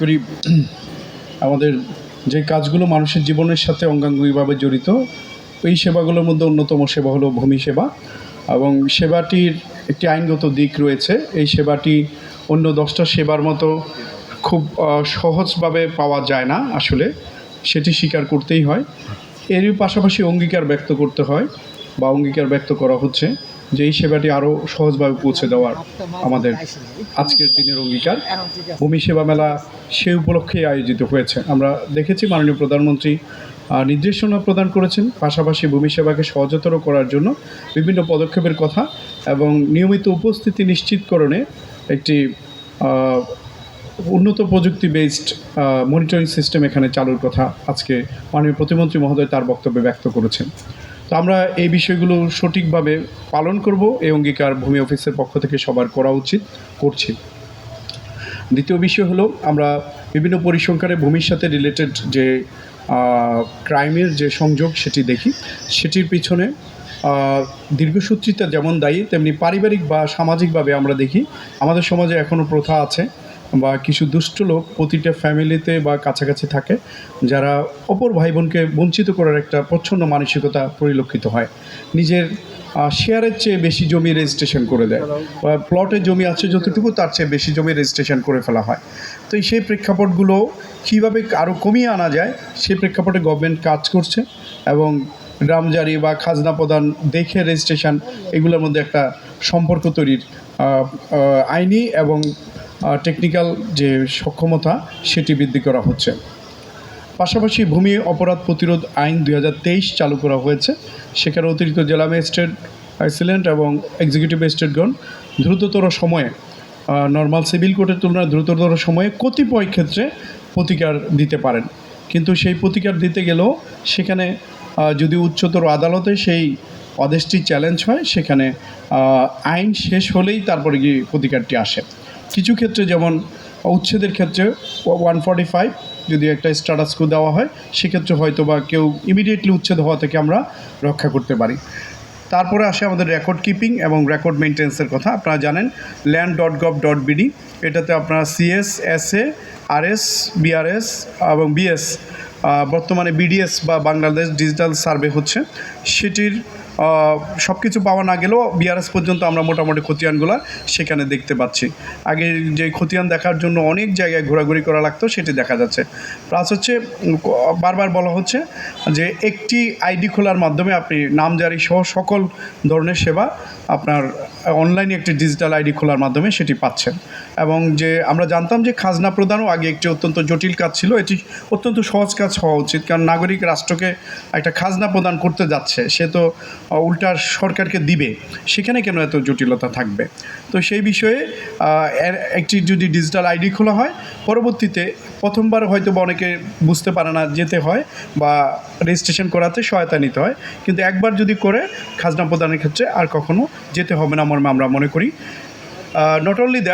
করি আমাদের যে কাজগুলো মানুষের জীবনের সাথে অঙ্গাঙ্গিভাবে জড়িত, এই সেবাগুলোর মধ্যে অন্যতম সেবা হলো ভূমি সেবা, এবং সেবাটির একটি আইনগত দিক রয়েছে। এই সেবাটি অন্য 10টা সেবার মতো খুব সহজভাবে পাওয়া যায় না, আসলে সেটি স্বীকার করতেই হয়। এরই পাশাপাশি অঙ্গীকার ব্যক্ত করতে হয় বা অঙ্গীকার ব্যক্ত করা হচ্ছে যে এই সেবাটি আরও সহজভাবে পৌঁছে দেওয়ার আমাদের আজকের দিনের অঙ্গীকার। ভূমি সেবা মেলা সেই উপলক্ষেই আয়োজিত হয়েছে। আমরা দেখেছি মাননীয় প্রধানমন্ত্রী নির্দেশনা প্রদান করেছেন, পাশাপাশি ভূমি সেবাকে সহজতর করার জন্য বিভিন্ন পদক্ষেপের কথা এবং নিয়মিত উপস্থিতি নিশ্চিতকরণে একটি উন্নত প্রযুক্তি বেসড মনিটরিং সিস্টেম এখানে চালুর কথা আজকে মাননীয় প্রতিমন্ত্রী মহোদয় তার বক্তব্যে ব্যক্ত করেছেন। তো আমরা এই বিষয়গুলো সঠিকভাবে পালন করব, এই অঙ্গীকার ভূমি অফিসের পক্ষ থেকে সবার করা উচিত, করছি। দ্বিতীয় বিষয় হলো, আমরা বিভিন্ন পরিসংখ্যানে ভূমির সাথে রিলেটেড যে ক্রাইমের যে সংযোগ সেটি দেখি। সেটির পিছনে দীর্ঘসূত্রিতা যেমন দায়ী, তেমনি পারিবারিক বা সামাজিকভাবে আমরা দেখি আমাদের সমাজে এখনও প্রথা আছে বা কিছু দুষ্ট লোক প্রতিটা ফ্যামিলিতে বা কাছাকাছি থাকে, যারা অপর ভাই বোনকে বঞ্চিত করার একটা প্রচ্ছন্ন মানসিকতা পরিলক্ষিত হয়। নিজের শেয়ারের চেয়ে বেশি জমি রেজিস্ট্রেশন করে দেয়, বা প্লটে জমি আছে যতটুকু তার চেয়ে বেশি জমি রেজিস্ট্রেশন করে ফেলা হয়। তো সেই প্রেক্ষাপটগুলো কীভাবে আরও কমিয়ে আনা যায়, সেই প্রেক্ষাপটে গভর্নমেন্ট কাজ করছে এবং গ্রামজারি বা খাজনা প্রদান দেখে রেজিস্ট্রেশন, এগুলোর মধ্যে একটা সম্পর্ক তৈরির আইনি এবং টেকনিক্যাল যে সক্ষমতা সেটি বৃদ্ধি করা হচ্ছে। পাশাপাশি ভূমি অপরাধ প্রতিরোধ আইন 2023 চালু করা হয়েছে। সেখানে অতিরিক্ত জেলা ম্যাজিস্ট্রেট, অ্যাসিস্ট্যান্ট এবং এক্সিকিউটিভ ম্যাজিস্ট্রেটগণ দ্রুততর সময়ে নর্মাল সিভিল কোর্টের তুলনায় দ্রুততর সময়ে কতিপয় ক্ষেত্রে প্রতিকার দিতে পারেন। কিন্তু সেই প্রতিকার দিতে গেলেও সেখানে যদি উচ্চতর আদালতে সেই আদেশটি চ্যালেঞ্জ হয়, সেখানে আইন শেষ হলেই তারপরে গিয়ে প্রতিকারটি আসে। কিছু ক্ষেত্রে যেমন উচ্ছেদের ক্ষেত্রে 145 যদি একটা স্ট্যাটাস কো দেওয়া হয়, সেক্ষেত্রে হয়তো বা কেউ ইমিডিয়েটলি উচ্ছেদ হওয়া থেকে আমরা রক্ষা করতে পারি। তারপরে আসে আমাদের রেকর্ড কিপিং এবং রেকর্ড মেনটেন্সের কথা। আপনারা জানেন land.gov.bd, এটাতে আপনারা সিএস, এসএ, আরএস, বিআরএস এবং বিএস, বর্তমানে বিডিএস বা বাংলাদেশ ডিজিটাল সার্ভে হচ্ছে, সেটির সব কিছু পাওয়া না গেলেও বিআরএস পর্যন্ত আমরা মোটামুটি খতিয়ানগুলো সেখানে দেখতে পাচ্ছি। আগে যে খতিয়ান দেখার জন্য অনেক জায়গায় ঘোরাঘুরি করা লাগতো, সেটি দেখা যাচ্ছে। প্লাস হচ্ছে বারবার বলা হচ্ছে যে একটি আইডি খোলার মাধ্যমে আপনি নামজারি সহ সকল ধরনের সেবা আপনার অনলাইনে একটি ডিজিটাল আইডি খোলার মাধ্যমে সেটি পাচ্ছেন। এবং যে আমরা জানতাম যে খাজনা প্রদানও আগে একটি অত্যন্ত জটিল কাজ ছিল, এটি অত্যন্ত সহজ কাজ হওয়া উচিত, কারণ নাগরিক রাষ্ট্রকে একটা খাজনা প্রদান করতে যাচ্ছে, সে তো উল্টা সরকারকে দিবে, সেখানে কেন এত জটিলতা থাকবে। তো সেই বিষয়ে একটি যদি ডিজিটাল আইডি খোলা হয়, পরবর্তীতে প্রথমবার হয়তো বা অনেকে বুঝতে পারে না, যেতে হয় বা রেজিস্ট্রেশন করাতে সহায়তা নিতে হয়, কিন্তু একবার যদি করে খাজনা প্রদানের ক্ষেত্রে আর কখনো যেতে হবে না মর্মে আমরা মনে করি। Not only that,